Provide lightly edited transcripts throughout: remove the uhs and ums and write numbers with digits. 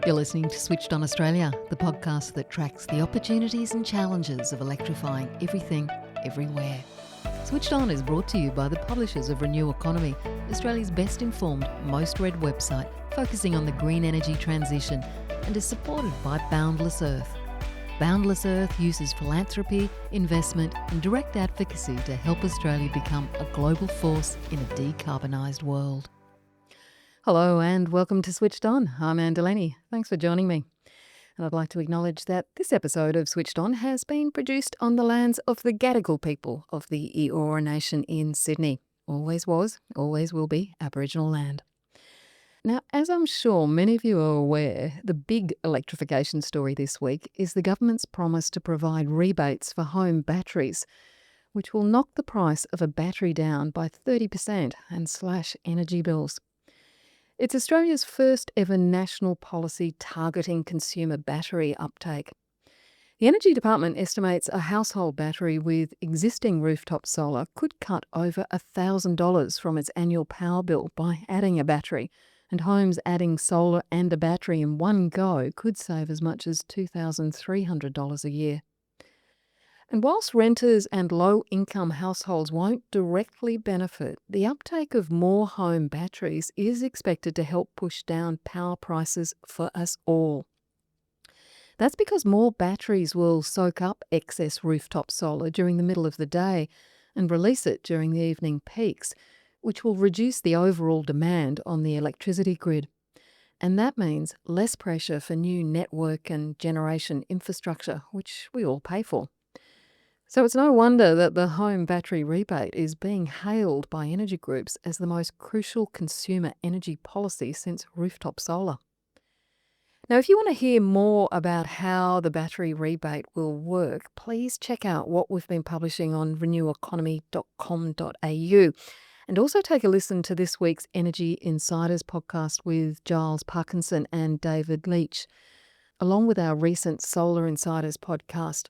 You're listening to Switched On Australia, the podcast that tracks the opportunities and challenges of electrifying everything, everywhere. Switched On is brought to you by the publishers of Renew Economy, Australia's best informed, most read website focusing on the green energy transition, and is supported by Boundless Earth. Boundless Earth uses philanthropy, investment and direct advocacy to help Australia become a global force in a decarbonised world. Hello and welcome to Switched On. I'm Anne Delaney. Thanks for joining me. And I'd like to acknowledge that this episode of Switched On has been produced on the lands of the Gadigal people of the Eora Nation in Sydney. Always was, always will be Aboriginal land. Now, as I'm sure many of you are aware, the big electrification story this week is the government's promise to provide rebates for home batteries, which will knock the price of a battery down by 30% and slash energy bills. It's Australia's first ever national policy targeting consumer battery uptake. The Energy Department estimates a household battery with existing rooftop solar could cut over $1,000 from its annual power bill by adding a battery, and homes adding solar and a battery in one go could save as much as $2,300 a year. And whilst renters and low-income households won't directly benefit, the uptake of more home batteries is expected to help push down power prices for us all. That's because more batteries will soak up excess rooftop solar during the middle of the day and release it during the evening peaks, which will reduce the overall demand on the electricity grid. And that means less pressure for new network and generation infrastructure, which we all pay for. So it's no wonder that the home battery rebate is being hailed by energy groups as the most crucial consumer energy policy since rooftop solar. Now, if you want to hear more about how the battery rebate will work, please check out what we've been publishing on reneweconomy.com.au, and also take a listen to this week's Energy Insiders podcast with Giles Parkinson and David Leach, along with our recent Solar Insiders podcast.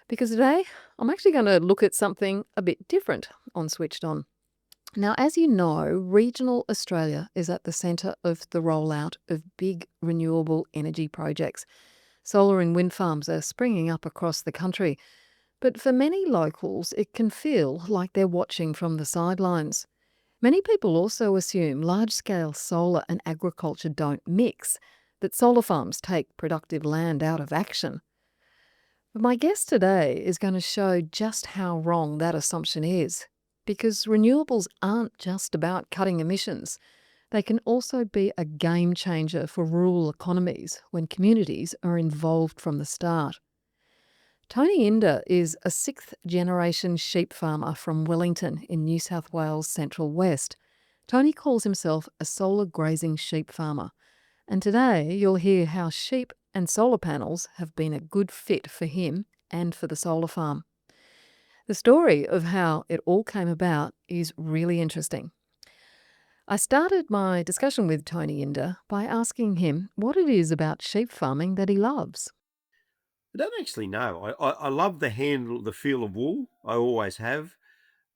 Because today, I'm actually going to look at something a bit different on Switched On. Now, as you know, regional Australia is at the centre of the rollout of big renewable energy projects. Solar and wind farms are springing up across the country. But for many locals, it can feel like they're watching from the sidelines. Many people also assume large-scale solar and agriculture don't mix, that solar farms take productive land out of action. But my guest today is going to show just how wrong that assumption is, because renewables aren't just about cutting emissions. They can also be a game changer for rural economies when communities are involved from the start. Tony Inder is a sixth-generation sheep farmer from Wellington in New South Wales Central West. Tony calls himself a solar grazing sheep farmer. And today you'll hear how sheep and solar panels have been a good fit for him and for the solar farm. The story of how it all came about is really interesting. I started my discussion with Tony Inder by asking him what it is about sheep farming that he loves. I don't actually know. I love the feel of wool. I always have.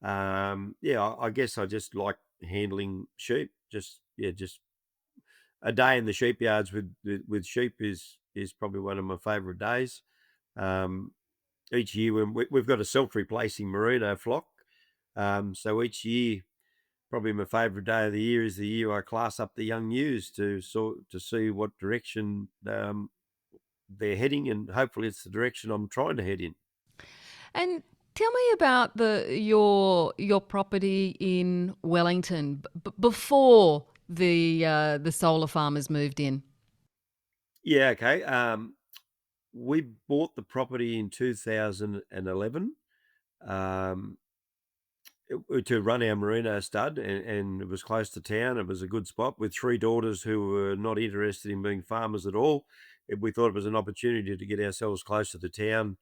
I guess I just like handling sheep. Just a day in the sheep yards with sheep is probably one of my favourite days. Each year when we've got a self-replacing merino flock, so each year probably my favourite day of the year is the year I class up the young ewes to see what direction they're heading, and hopefully it's the direction I'm trying to head in. And tell me about your property in Wellington before the solar farmers moved in. Yeah, okay. We bought the property in 2011 to run our merino stud, and it was close to town. It was a good spot with three daughters who were not interested in being farmers at all. We thought it was an opportunity to get ourselves closer to town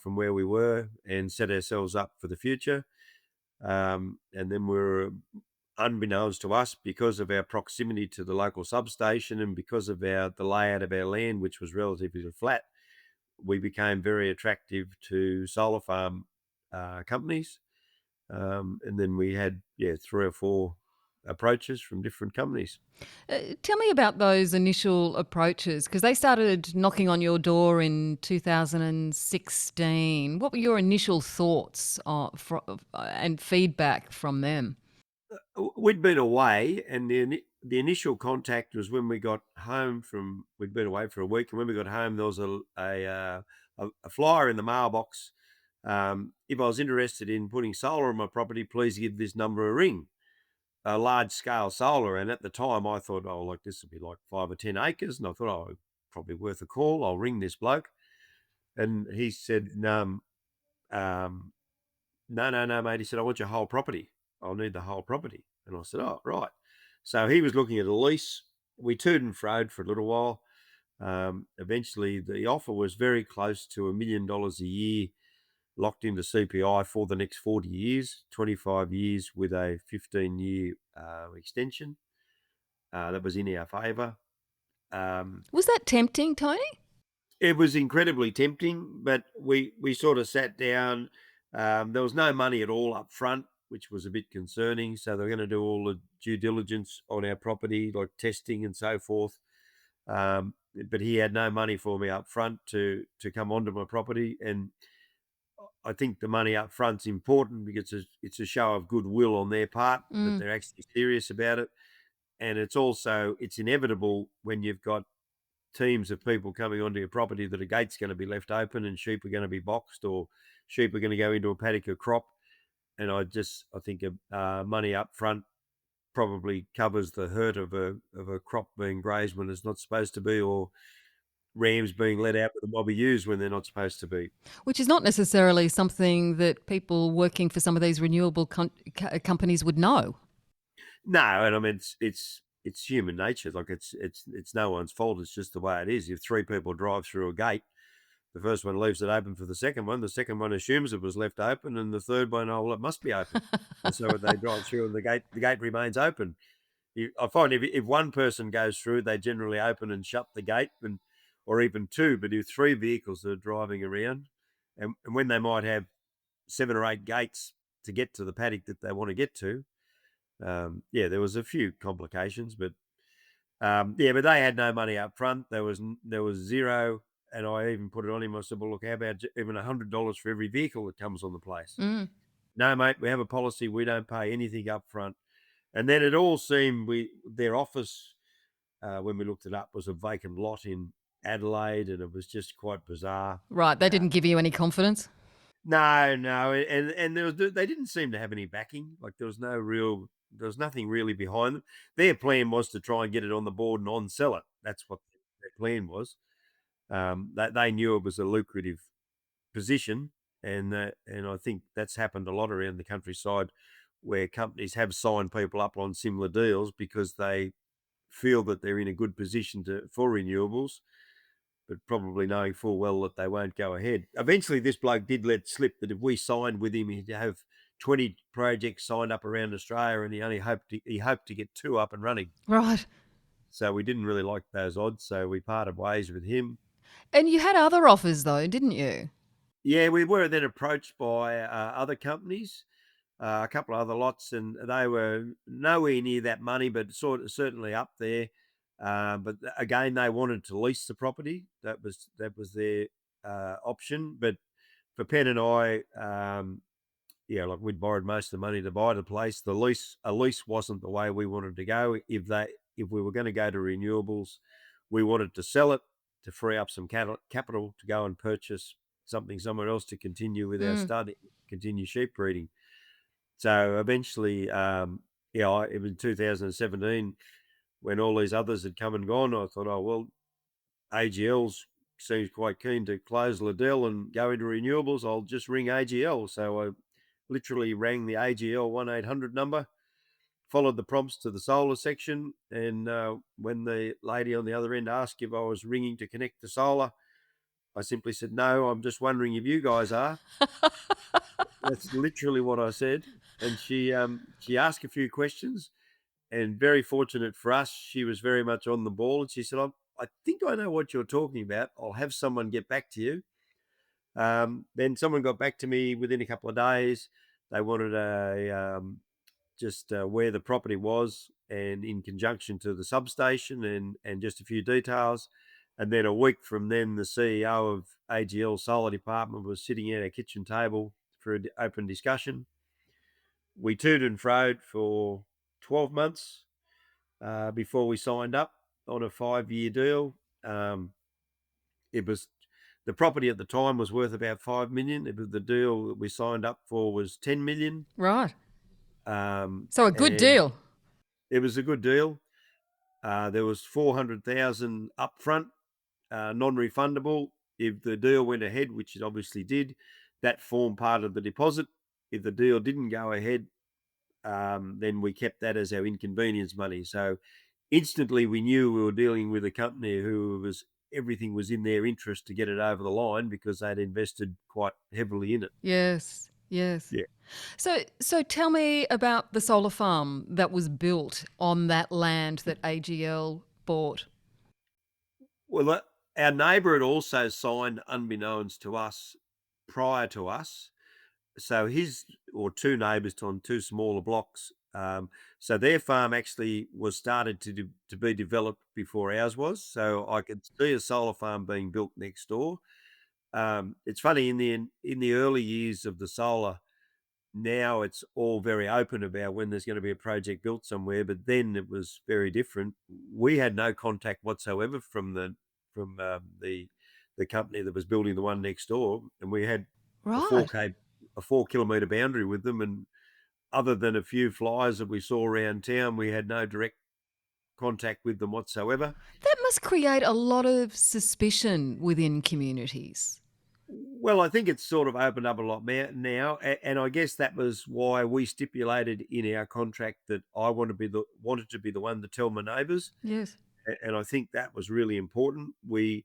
from where we were and set ourselves up for the future. And then we were, unbeknownst to us, because of our proximity to the local substation and because of the layout of our land, which was relatively flat, we became very attractive to solar farm companies. And then we had three or four approaches from different companies. Tell me about those initial approaches because they started knocking on your door in 2016. What were your initial thoughts and feedback from them? We'd been away, and the initial contact was when we got home from. We'd been away for a week, and when we got home, there was a flyer in the mailbox. If I was interested in putting solar on my property, please give this number a ring. A large scale solar, and at the time I thought, oh, like this would be like 5 or 10 acres, and I thought, oh, probably worth a call. I'll ring this bloke, and he said, um, no, no, no, mate. He said, I want your whole property. I'll need the whole property. And I said, oh, right. So he was looking at a lease. We toed and froed for a little while. Eventually, the offer was very close to $1 million a year, locked into CPI for the next 40 years, 25 years with a 15-year extension. That was in our favour. Was that tempting, Tony? It was incredibly tempting, but we sort of sat down. There was no money at all up front, which was a bit concerning. So they're going to do all the due diligence on our property, like testing and so forth. But he had no money for me up front to come onto my property, and I think the money up front's important because it's a show of goodwill on their part that Mm. they're actually serious about it, and it's inevitable when you've got teams of people coming onto your property that a gate's going to be left open and sheep are going to be boxed or sheep are going to go into a paddock or crop. And I think money up front probably covers the hurt of a crop being grazed when it's not supposed to be, or rams being let out with a mob of ewes when they're not supposed to be. Which is not necessarily something that people working for some of these renewable companies would know. No, and I mean it's human nature. Like it's no one's fault. It's just the way it is. If three people drive through a gate, the first one leaves it open for the second one. The second one assumes it was left open, and the third one, oh, well, it must be open. And so they drive through, and the gate remains open. I find if one person goes through, they generally open and shut the gate, or even two. But if three vehicles are driving around, and when they might have 7 or 8 gates to get to the paddock that they want to get to, yeah, there was a few complications, but yeah, but they had no money up front. There was zero, and I even put it on him. I said, "Well, look, how about even $100 for every vehicle that comes on the place?" Mm. No, mate, we have a policy. We don't pay anything up front. And then it all seemed their office, when we looked it up, was a vacant lot in Adelaide, and it was just quite bizarre. Right, they Uh, didn't give you any confidence? no, no, and they didn't seem to have any backing. Like there was nothing really behind them. Their plan was to try and get it on the board and on sell it. That's what their plan was. They knew it was a lucrative position, and I think that's happened a lot around the countryside, where companies have signed people up on similar deals because they feel that they're in a good position for renewables, but probably knowing full well that they won't go ahead. Eventually, this bloke did let slip that if we signed with him, he'd have 20 projects signed up around Australia, and he hoped to get 2 up and running. Right. So we didn't really like those odds, so we parted ways with him. And you had other offers though, didn't you? Yeah, we were then approached by other companies, a couple of other lots, and they were nowhere near that money, but certainly up there. But again, they wanted to lease the property. That was their option. But for Penn and I, yeah, like we'd borrowed most of the money to buy the place. A lease wasn't the way we wanted to go. If we were going to go to renewables, we wanted to sell it to free up some capital to go and purchase something somewhere else to continue with our Mm. study, continue sheep breeding. So eventually, yeah, it was 2017 when all these others had come and gone. I thought, oh well, AGL's seems quite keen to close Liddell and go into renewables. I'll just ring AGL. So I literally rang the AGL 1-800 number, followed the prompts to the solar section, and when the lady on the other end asked if I was ringing to connect to solar, I simply said, no, I'm just wondering if you guys are. That's literally what I said. And she asked a few questions, and very fortunate for us, she was very much on the ball. And she said, I think I know what you're talking about. I'll have someone get back to you. Then someone got back to me within a couple of days. They wanted just where the property was, and in conjunction to the substation, and just a few details. And then a week from then, the CEO of AGL Solar Department was sitting at our kitchen table for an open discussion. We toed and froed for 12 months before we signed up on a 5-year deal. Um, it was the property at the time was worth about 5 million. The deal that we signed up for was 10 million, Right. So a good and deal. it was a good deal. There was 400,000 upfront, non-refundable. If the deal went ahead, which it obviously did, that formed part of the deposit. If the deal didn't go ahead, then we kept that as our inconvenience money. So instantly we knew we were dealing with a company who was everything was in their interest to get it over the line because they'd invested quite heavily in it. Yes, yes. Yeah. So tell me about the solar farm that was built on that land that AGL bought. Well, our neighbour had also signed, unbeknownst to us, prior to us. So his or two neighbours on two smaller blocks. So their farm actually was started to be developed before ours was. So I could see a solar farm being built next door. It's funny in the early years of the solar. Now it's all very open about when there's going to be a project built somewhere, but then it was very different. We had no contact whatsoever from the company that was building the one next door, and we had a Right. 4K a 4 kilometre boundary with them, and other than a few flyers that we saw around town, we had no direct contact with them whatsoever. That must create a lot of suspicion within communities. Well, I think it's sort of opened up a lot now, and I guess that was why we stipulated in our contract that I wanted to be the one to tell my neighbours, Yes. and I think that was really important. We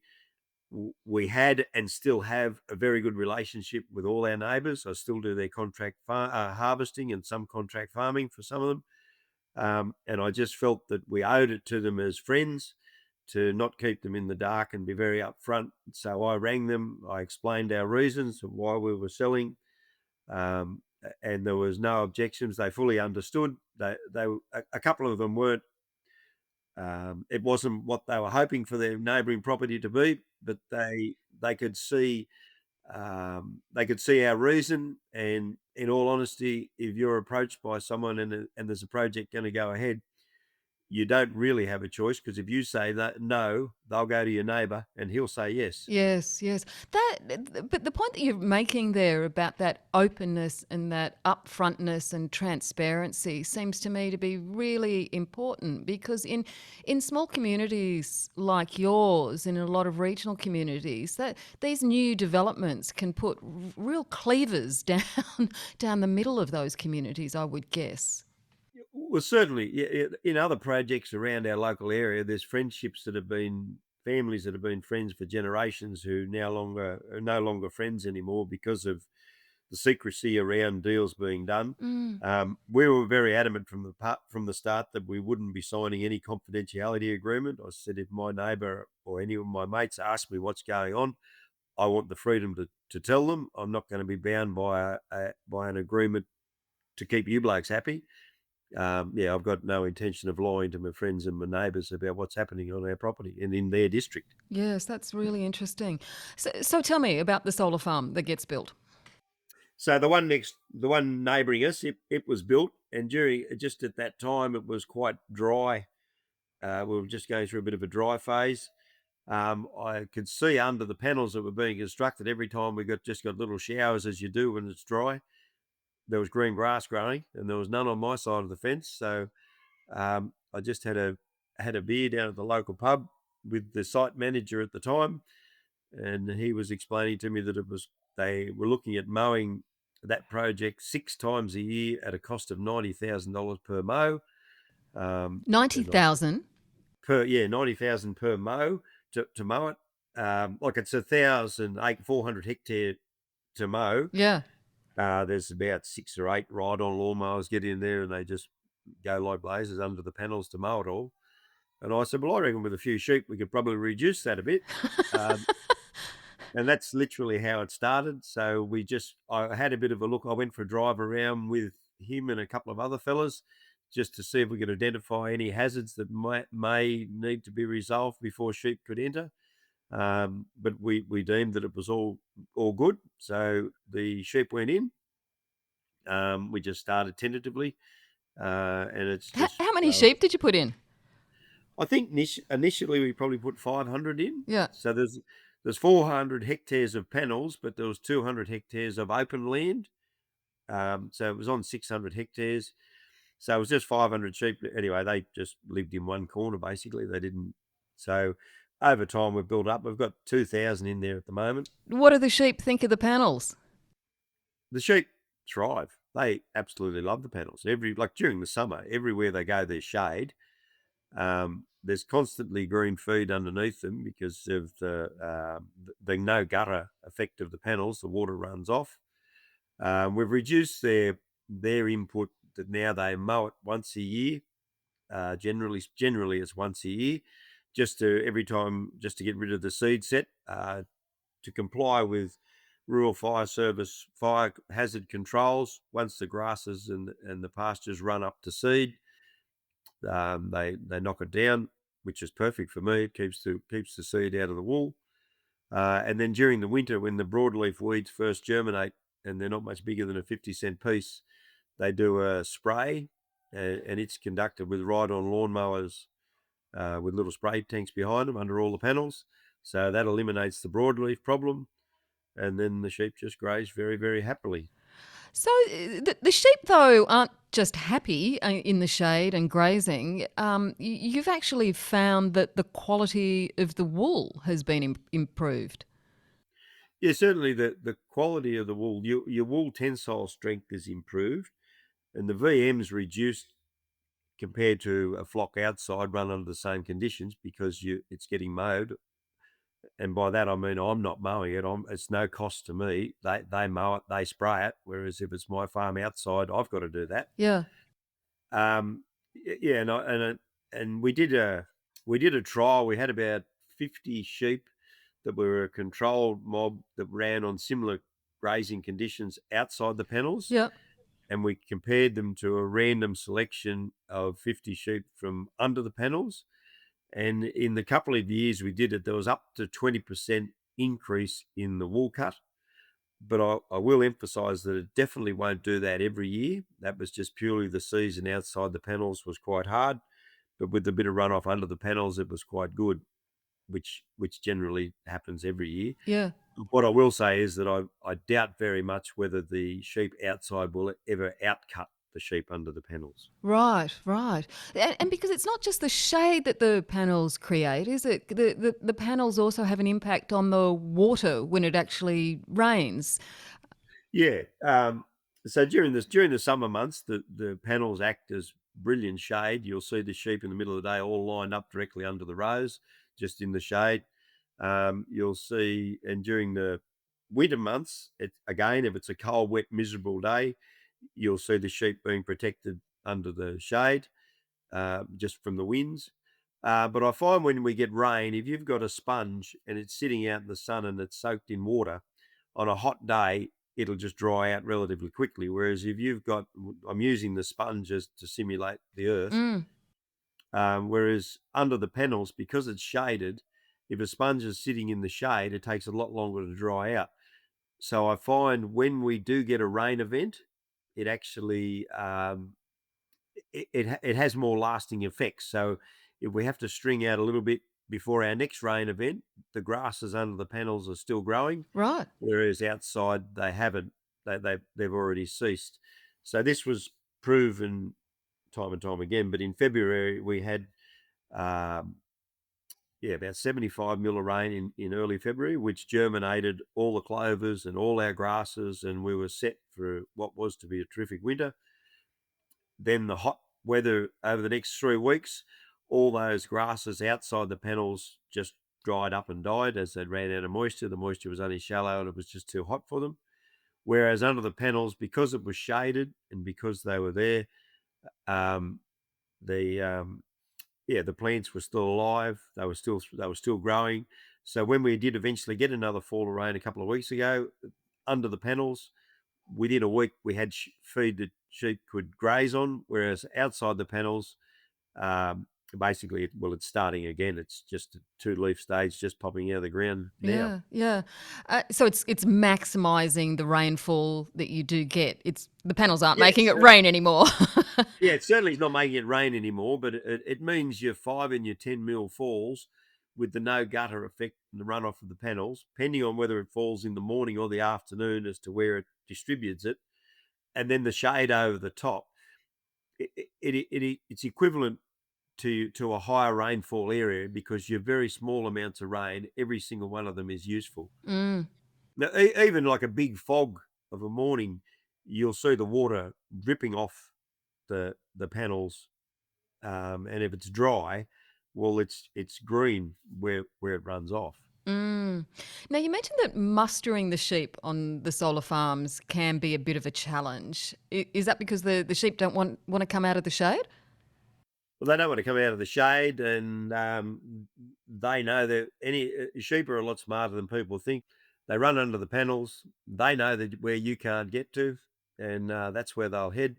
had and still have a very good relationship with all our neighbours. I still do their contract harvesting and some contract farming for some of them, and I just felt that we owed it to them as friends to not keep them in the dark and be very upfront. So I rang them. I explained our reasons of why we were selling, and there was no objections. They fully understood. A couple of them weren't. It wasn't what they were hoping for their neighbouring property to be, but they could see our reason. And in all honesty, if you're approached by someone and there's a project going to go ahead, you don't really have a choice, because if you say that no, they'll go to your neighbour and he'll say yes. Yes, yes. But the point that you're making there about that openness and that upfrontness and transparency seems to me to be really important, because in small communities like yours, in a lot of regional communities, that these new developments can put real cleavers down the middle of those communities, I would guess. Well, certainly, in other projects around our local area, there's families that have been friends for generations who are no longer friends anymore because of the secrecy around deals being done. Mm. We were very adamant from the start that we wouldn't be signing any confidentiality agreement. I said, if my neighbour or any of my mates ask me what's going on, I want the freedom to tell them. I'm not going to be bound by an agreement to keep you blokes happy. Yeah, I've got no intention of lying to my friends and my neighbours about what's happening on our property and in their district. Yes, that's really interesting. So tell me about the solar farm that gets built. So the one neighbouring us, it was built, and during just at that time, it was quite dry. We were just going through a bit of a dry phase. I could see under the panels that were being constructed, every time we got little showers, as you do when it's dry. There was green grass growing, and there was none on my side of the fence. So I just had a beer down at the local pub with the site manager at the time, and he was explaining to me that they were looking at mowing that project 6 times a year at a cost of $90,000 per mow. And I said, 90,000? per yeah 90,000 per mow to mow it. Like it's 400 hectare to mow. Yeah. There's about 6 or 8 ride-on lawnmowers get in there, and they just go like blazes under the panels to mow it all. And I said, well, I reckon with a few sheep, we could probably reduce that a bit. Um, and that's literally how it started. So I had a bit of a look. I went for a drive around with him and a couple of other fellas just to see if we could identify any hazards that may need to be resolved before sheep could enter. But we deemed that it was all good, so the sheep went in. We just started tentatively, and it's just. How many sheep did you put in? I think initially we probably put 500 in. Yeah. So there's 400 hectares of panels, but there was 200 hectares of open land. So it was on 600 hectares. So it was just 500 sheep. Anyway, they just lived in one corner basically. They didn't. So over time we've built up. We've got 2,000 in there at the moment. What do the sheep think of the panels? The sheep thrive. They absolutely love the panels. Like during the summer, everywhere they go, there's shade. There's constantly green feed underneath them because of the no gutter effect of the panels. The water runs off. We've reduced their input that now they mow it once a year. Generally it's once a year, just to get rid of the seed set, to comply with Rural Fire Service fire hazard controls. Once the grasses and the pastures run up to seed, they knock it down, which is perfect for me. It keeps the seed out of the wool. And then during the winter, when the broadleaf weeds first germinate, and they're not much bigger than a 50-cent piece, they do a spray, and it's conducted with ride-on lawnmowers with little spray tanks behind them under all the panels. So that eliminates the broadleaf problem, and then the sheep just graze very, very happily. So the sheep, though, aren't just happy in the shade and grazing. You've actually found that the quality of the wool has been improved. Yeah, certainly the quality of the wool, your wool tensile strength is improved, and the VM's reduced compared to a flock outside run under the same conditions because it's getting mowed. And by that I mean I'm not mowing it. It's no cost to me. They mow it, they spray it. Whereas if it's my farm outside, I've got to do that. Yeah. Yeah, and we did a trial. We had about 50 sheep that were a controlled mob that ran on similar grazing conditions outside the panels, Yeah. and we compared them to a random selection of 50 sheep from under the panels. And in the couple of years we did it, there was up to 20% increase in the wool cut. But I will emphasise that it definitely won't do that every year. That was just purely the season outside the panels was quite hard, but with a bit of runoff under the panels, it was quite good, which generally happens every year. Yeah. What I will say is that I doubt very much whether the sheep outside will ever outcut the sheep under the panels. Right, right. And because it's not just the shade that the panels create, is it? The panels also have an impact on the water when it actually rains. Yeah. So during the summer months, the panels act as brilliant shade. You'll see the sheep in the middle of the day all lined up directly under the rows, just in the shade. You'll see, and during the winter months, again, if it's a cold, wet, miserable day, you'll see the sheep being protected under the shade, just from the winds. But I find when we get rain, if you've got a sponge and it's sitting out in the sun and it's soaked in water, on a hot day, it'll just dry out relatively quickly. Whereas if I'm using the sponges to simulate the earth. Mm. Whereas under the panels, because it's shaded, if a sponge is sitting in the shade, it takes a lot longer to dry out. So I find when we do get a rain event, it actually it has more lasting effects. So if we have to string out a little bit before our next rain event, the grasses under the panels are still growing, Right. whereas outside they haven't. They've already ceased. So this was proven time and time again. But in February we had um, about 75 mil of rain in early February, which germinated all the clovers and all our grasses, and we were set for what was to be a terrific winter. Then the hot weather over the next 3 weeks, all those grasses outside the panels just dried up and died as they ran out of moisture. The moisture was only shallow and it was just too hot for them. Whereas under the panels, because it was shaded and because they were there, um, the the plants were still alive. They were still growing. So when we did eventually get another fall of rain a couple of weeks ago, under the panels, within a week we had feed that sheep could graze on, whereas outside the panels, um, basically, it's starting again. It's just a two-leaf stage just popping out of the ground now. Yeah, yeah. So it's maximising the rainfall that you do get. It's the panels aren't Yeah, making it rain anymore. yeah, it certainly is not making it rain anymore, but it means your 5 and your 10 mil falls with the no gutter effect and the runoff of the panels, depending on whether it falls in the morning or the afternoon as to where it distributes it, and then the shade over the top. It's equivalent to a higher rainfall area because your very small amounts of rain, every single one of them is useful. Mm. Now, even like a big fog of a morning, you'll see the water dripping off the panels, and if it's dry, well, it's green where it runs off. Mm. Now, you mentioned that mustering the sheep on the solar farms can be a bit of a challenge. Is that because the sheep don't want to come out of the shade? Well, they don't want to come out of the shade, and they know that any sheep are a lot smarter than people think. They run under the panels. They know that where you can't get to, and that's where they'll head.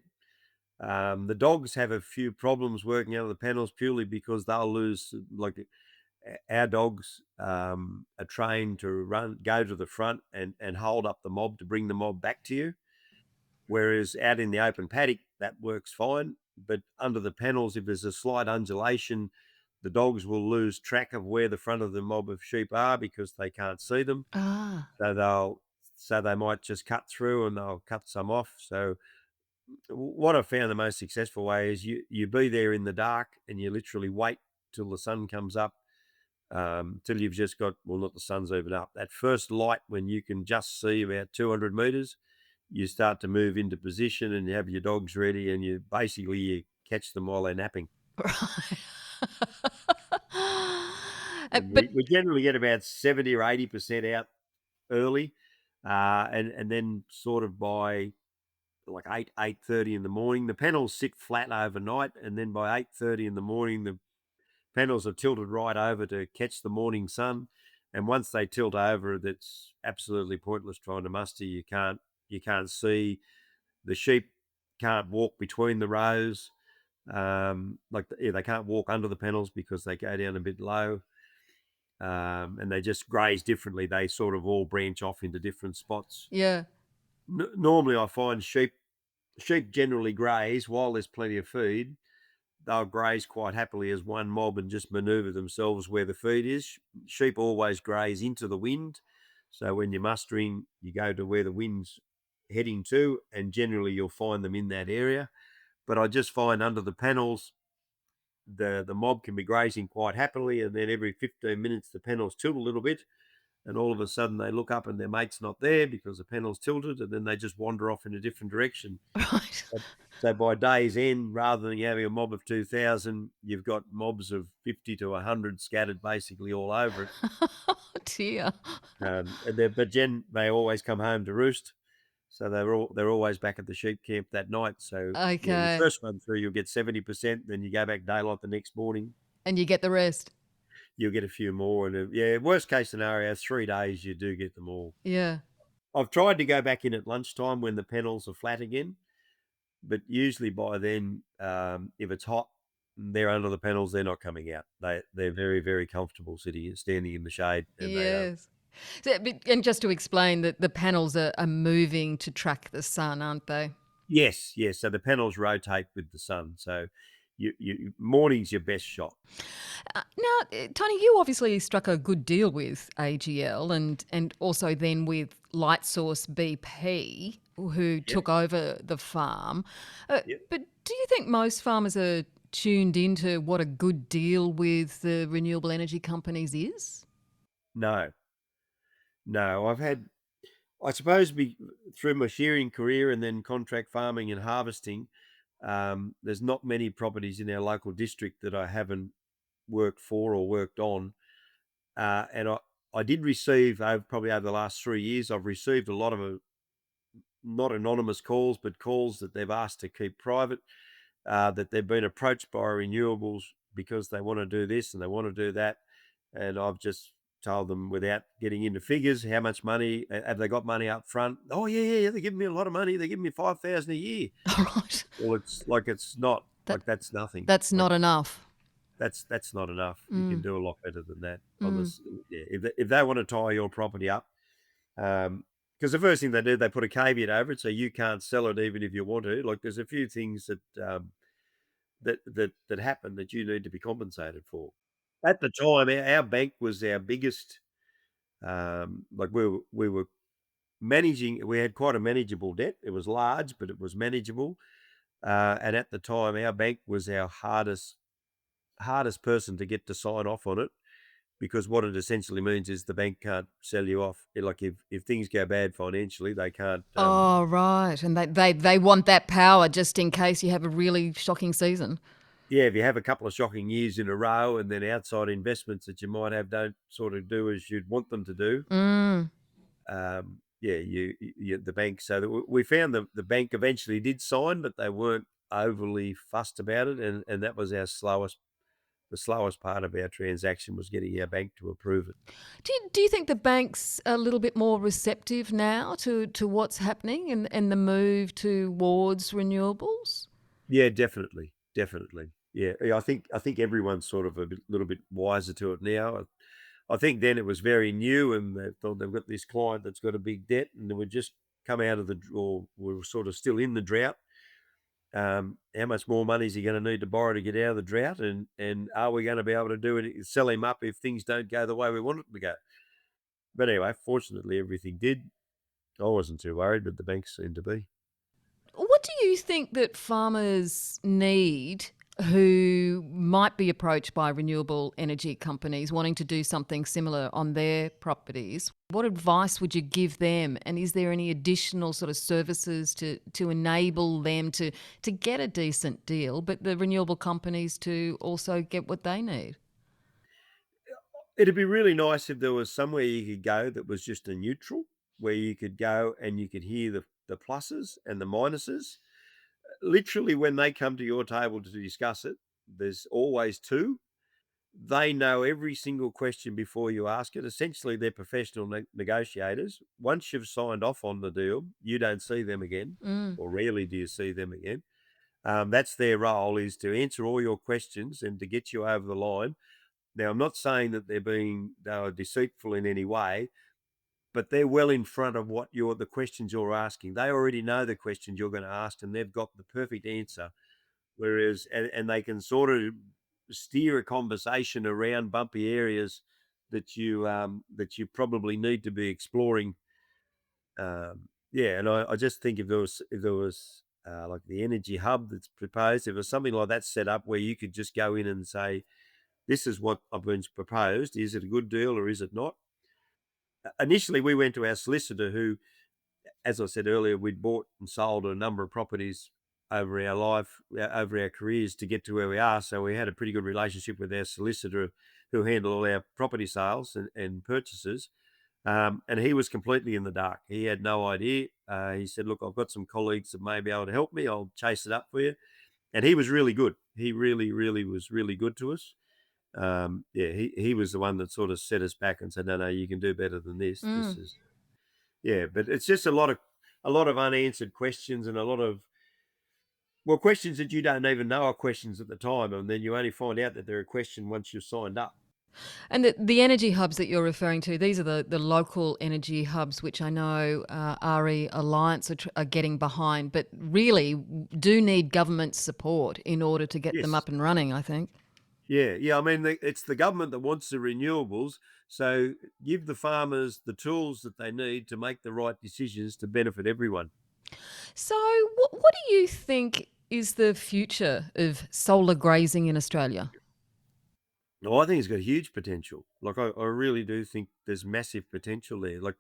The dogs have a few problems working out of the panels purely because they'll lose. Like our dogs are trained to go to the front and hold up the mob to bring the mob back to you. Whereas out in the open paddock, that works fine. But under the panels, if there's a slight undulation, the dogs will lose track of where the front of the mob of sheep are because they can't see them. Ah. So they might just cut through and they'll cut some off. So what I've found the most successful way is you be there in the dark and you literally wait till the sun comes up, till you've just got, well, not the sun's even up. That first light when you can just see about 200 meters, you start to move into position and you have your dogs ready and you catch them while they're napping. Right. And But we generally get about 70 or 80% out early, and then sort of by like 8:30 in the morning, the panels sit flat overnight, and then by 8:30 in the morning, the panels are tilted right over to catch the morning sun. And once they tilt over, that's absolutely pointless trying to muster. You can't see. The sheep can't walk between the rows. They can't walk under the panels because they go down a bit low, and they just graze differently. They sort of all branch off into different spots. yeah. Normally, I find sheep generally graze while there's plenty of feed. They'll graze quite happily as one mob and just maneuver themselves where the feed is. Sheep always graze into the wind. So when you're mustering, you go to where the wind's heading to, and generally you'll find them in that area. But I just find under the panels, the mob can be grazing quite happily, and then every 15 minutes the panels tilt a little bit, and all of a sudden they look up and their mate's not there because the panel's tilted, and then they just wander off in a different direction. Right. So by day's end, rather than having a mob of 2,000, you've got mobs of 50 to 100 scattered basically all over it. Oh dear. But they always come home to roost, so they're always back at the sheep camp that night. So yeah, your Okay. first run through you'll get 70%, then you go back daylight the next morning, And you get the rest. you'll get a few more, and yeah, worst case scenario, 3 days you do get them all. Yeah. I've tried to go back in at lunchtime when the panels are flat again, but usually by then, if it's hot, they're under the panels. They're not coming out. They're very very comfortable standing in the shade, and they are. Yes. And just to explain that the panels are moving to track the sun, aren't they? Yes, yes. So the panels rotate with the sun. So morning's your best shot. Now, Tony, you obviously struck a good deal with AGL and also then with Lightsource BP, who Yep, took over the farm. yep. But do you think most farmers are tuned into what a good deal with the renewable energy companies is? No, no. I suppose, through my shearing career and then contract farming and harvesting, there's not many properties in our local district that I haven't worked for or worked on. And I did receive, probably over the last 3 years, I've received a lot of not anonymous calls, but calls that they've asked to keep private, that they've been approached by renewables because they want to do this and they want to do that. And I've just told them without getting into figures, how much money have they got money up front? Oh yeah, they're giving me a lot of money. They're giving me 5,000 a year. All right. Well, it's not That like that's nothing. that's Like not enough. that's not enough. You can Mm, do a lot better than that on mm. this. Yeah, if they want to tie your property up, because the first thing they do, they put a caveat over it, so you can't sell it even if you want to. Like there's a few things that happen that you need to be compensated for. At the time, our bank was our biggest. Like we were managing. We had quite a manageable debt. It was large, but it was manageable. And at the time, our bank was our hardest person to get to sign off on it, because what it essentially means is the bank can't sell you off. Like if things go bad financially, they can't. Oh, right. And they want that power just in case you have a really shocking season. Yeah, if you have a couple of shocking years in a row, and then outside investments that you might have don't sort of do as you'd want them to do, Mm. yeah, the bank. So we found the bank eventually did sign, but they weren't overly fussed about it, and that was the slowest part of our transaction, was getting our bank to approve it. Do you think the bank's a little bit more receptive now to what's happening and the move towards renewables? Yeah, definitely, definitely. Yeah, I think everyone's sort of little bit wiser to it now. I think then it was very new, and they thought they've got this client that's got a big debt, and they would just come out of or we're sort of still in the drought. How much more money is he going to need to borrow to get out of the drought, and are we going to be able to do it? Sell him up if things don't go the way we want it to go. But anyway, fortunately, everything did. I wasn't too worried, but the banks seemed to be. What do you think that farmers need who might be approached by renewable energy companies wanting to do something similar on their properties? What advice would you give them? And is there any additional sort of services to enable them to get a decent deal, but the renewable companies to also get what they need? It'd be really nice if there was somewhere you could go that was just a neutral, where you could go and you could hear the pluses and the minuses. Literally, when they come to your table to discuss it, there's always two. They know every single question before you ask it. Essentially, they're professional negotiators. Once you've signed off on the deal, you don't see them again, Mm. or rarely do you see them again. That's their role, is to answer all your questions and to get you over the line. Now, I'm not saying that they are deceitful in any way, but they're well in front of the questions you're asking. They already know the questions you're going to ask, and they've got the perfect answer. Whereas, and they can sort of steer a conversation around bumpy areas that you probably need to be exploring. Yeah, and I just think if there was like the energy hub that's proposed, if it was something like that set up where you could just go in and say, "This is what I've been proposed. Is it a good deal or is it not?" Initially, we went to our solicitor, who, as I said earlier, we'd bought and sold a number of properties over our careers to get to where we are. So we had a pretty good relationship with our solicitor, who handled all our property sales and purchases. And he was completely in the dark. He had no idea. He said, "Look, I've got some colleagues that may be able to help me. I'll chase it up for you." And he was really good. He really, really was really good to us. Yeah, he was the one that sort of set us back and said, "No, you can do better than this. This Mm. is." Yeah, but it's just a lot of unanswered questions, and a lot of, well, questions that you don't even know are questions at the time, and then you only find out that they're a question once you've signed up. And the energy hubs that you're referring to, these are the local energy hubs, which I know RE Alliance are getting behind, but really do need government support in order to get them Yes. up and running, I think. Yeah. I mean, it's the government that wants the renewables, so give the farmers the tools that they need to make the right decisions to benefit everyone. So, what do you think is the future of solar grazing in Australia? No, I think it's got huge potential. Like I really do think there's massive potential there. Like,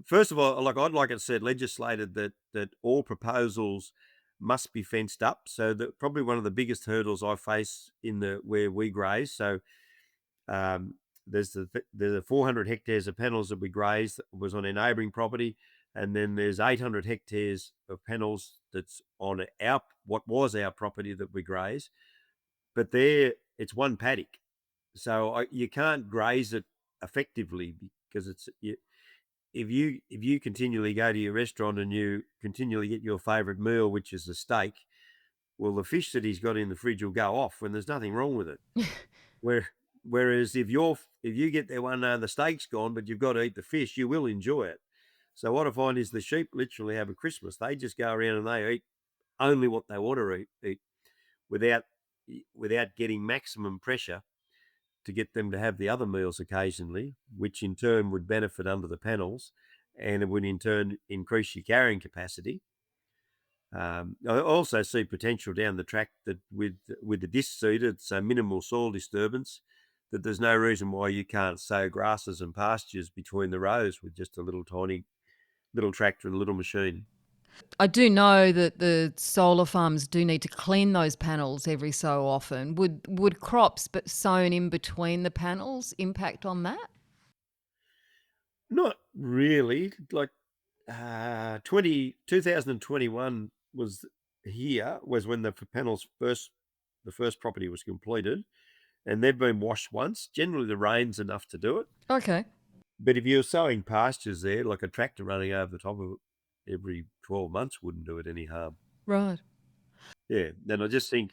first of all, like I'd like it said, legislated that all proposals must be fenced up. So that probably one of the biggest hurdles I face in the where we graze. So um, there's the 400 hectares of panels that we grazed that was on a neighbouring property, and then there's 800 hectares of panels that's on what was our property that we graze. But there, it's one paddock. You can't graze it effectively because if you continually go to your restaurant and you continually get your favourite meal, which is a steak, well, the fish that he's got in the fridge will go off when there's nothing wrong with it. Where Whereas if you get there one day and the steak's gone, but you've got to eat the fish, you will enjoy it. So what I find is the sheep literally have a Christmas. They just go around and they eat only what they want to eat without without getting maximum pressure to get them to have the other meals occasionally, which in turn would benefit under the panels, and it would in turn increase your carrying capacity. I also see potential down the track that with the disc seeded, so minimal soil disturbance, that there's no reason why you can't sow grasses and pastures between the rows with just a little tiny little tractor and a little machine. I do know that the solar farms do need to clean those panels every so often. Would crops but sown in between the panels impact on that? Not really. Like 2021 was when the first property was completed, and they've been washed once. Generally, the rain's enough to do it. Okay. But if you're sowing pastures there, like a tractor running over the top of it every 12 months wouldn't do it any harm. Right. Yeah. Then I just think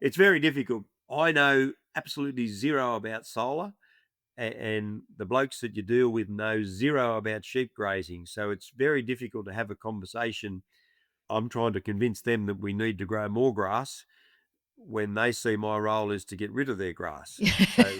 it's very difficult. I know absolutely zero about solar, and the blokes that you deal with know zero about sheep grazing. So it's very difficult to have a conversation. I'm trying to convince them that we need to grow more grass when they see my role is to get rid of their grass. So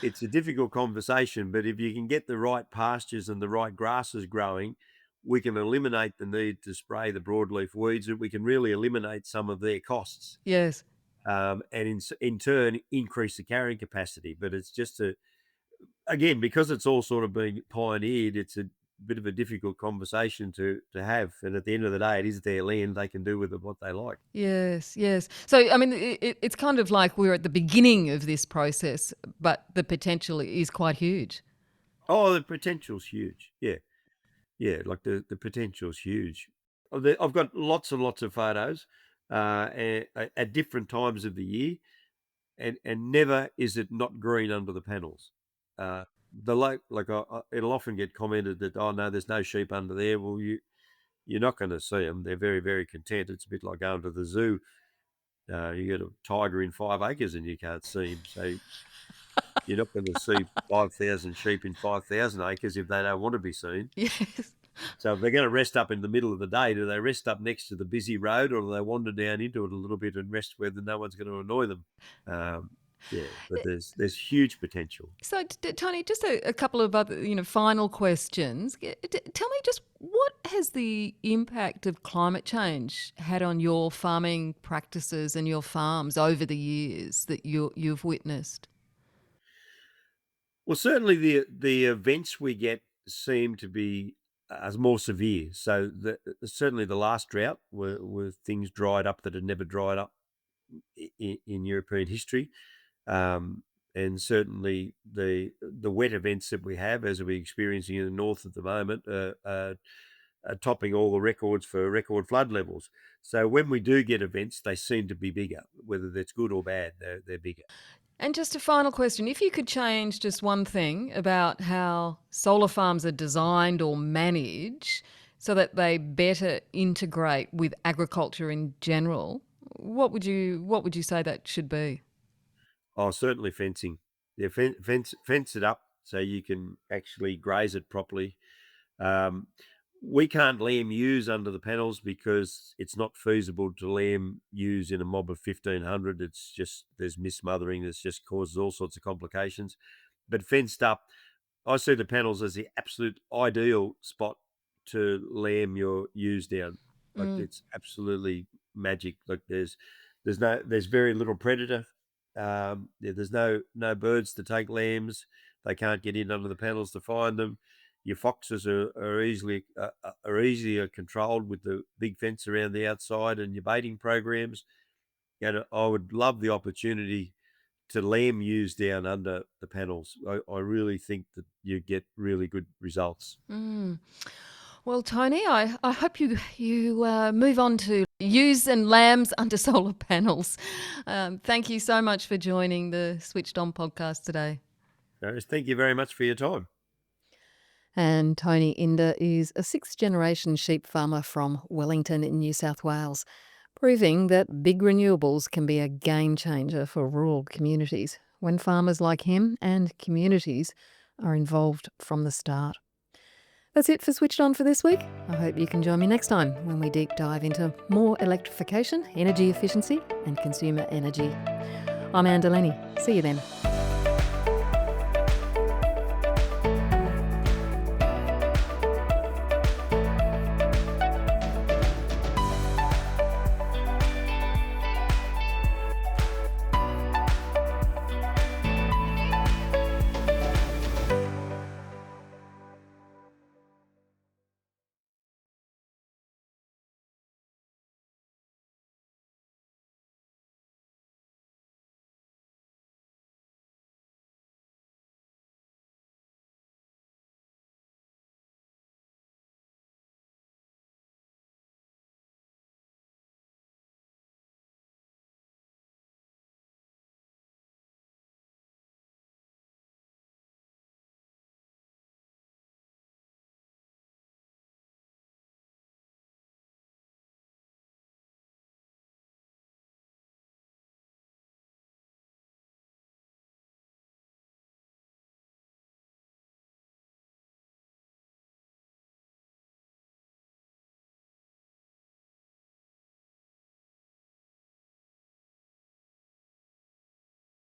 it's a difficult conversation, but if you can get the right pastures and the right grasses growing, we can eliminate the need to spray the broadleaf weeds, and we can really eliminate some of their costs, Yes. and in turn increase the carrying capacity. But it's just again, because it's all sort of being pioneered, it's a bit of a difficult conversation to have. And at the end of the day, it is their land; they can do with it what they like. Yes, yes. So, I mean, it's kind of like we're at the beginning of this process, but the potential is quite huge. Oh, the potential's huge. Yeah, yeah. Like the potential's huge. I've got lots and lots of photos at different times of the year, and never is it not green under the panels. The like it'll often get commented that, oh no, there's no sheep under there. Well, you're not going to see them. They're very, very content. It's a bit like going to the zoo. You get a tiger in 5 acres and you can't see him. So you're not going to see 5,000 sheep in 5,000 acres if they don't want to be seen. Yes. So if they're going to rest up in the middle of the day, do they rest up next to the busy road, or do they wander down into it a little bit and rest where no one's going to annoy them? Um, yeah, but there's huge potential. So, Tony, just a couple of other, final questions. Tell me just what has the impact of climate change had on your farming practices and your farms over the years that you've witnessed? Well, certainly the events we get seem to be more severe. So certainly the last drought were things dried up that had never dried up in European history. And certainly the wet events that we have, as we're experiencing in the north at the moment, are topping all the records for record flood levels. So when we do get events, they seem to be bigger, whether that's good or bad. They're bigger. And just a final question. If you could change just one thing about how solar farms are designed or managed so that they better integrate with agriculture in general, what would you say that should be? Oh, certainly fencing. Yeah, fence it up so you can actually graze it properly. Um, we can't lamb ewes under the panels because it's not feasible to lamb ewes in a mob of 1,500. It's just there's mismothering. This just causes all sorts of complications. But fenced up, I see the panels as the absolute ideal spot to lamb your ewes down. Like Mm. it's absolutely magic. Like there's very little predator. There's no birds to take lambs. They can't get in under the panels to find them. Your foxes are easier controlled with the big fence around the outside, and your baiting programs. I would love the opportunity to lamb ewes down under the panels. I really think that you get really good results. Mm. Well, Tony, I hope you move on to ewes and lambs under solar panels. Thank you so much for joining the Switched On podcast today. Thank you very much for your time. And Tony Inder is a sixth-generation sheep farmer from Wellington in New South Wales, proving that big renewables can be a game changer for rural communities when farmers like him and communities are involved from the start. That's it for Switched On for this week. I hope you can join me next time when we deep dive into more electrification, energy efficiency and consumer energy. I'm Anne Delaney. See you then.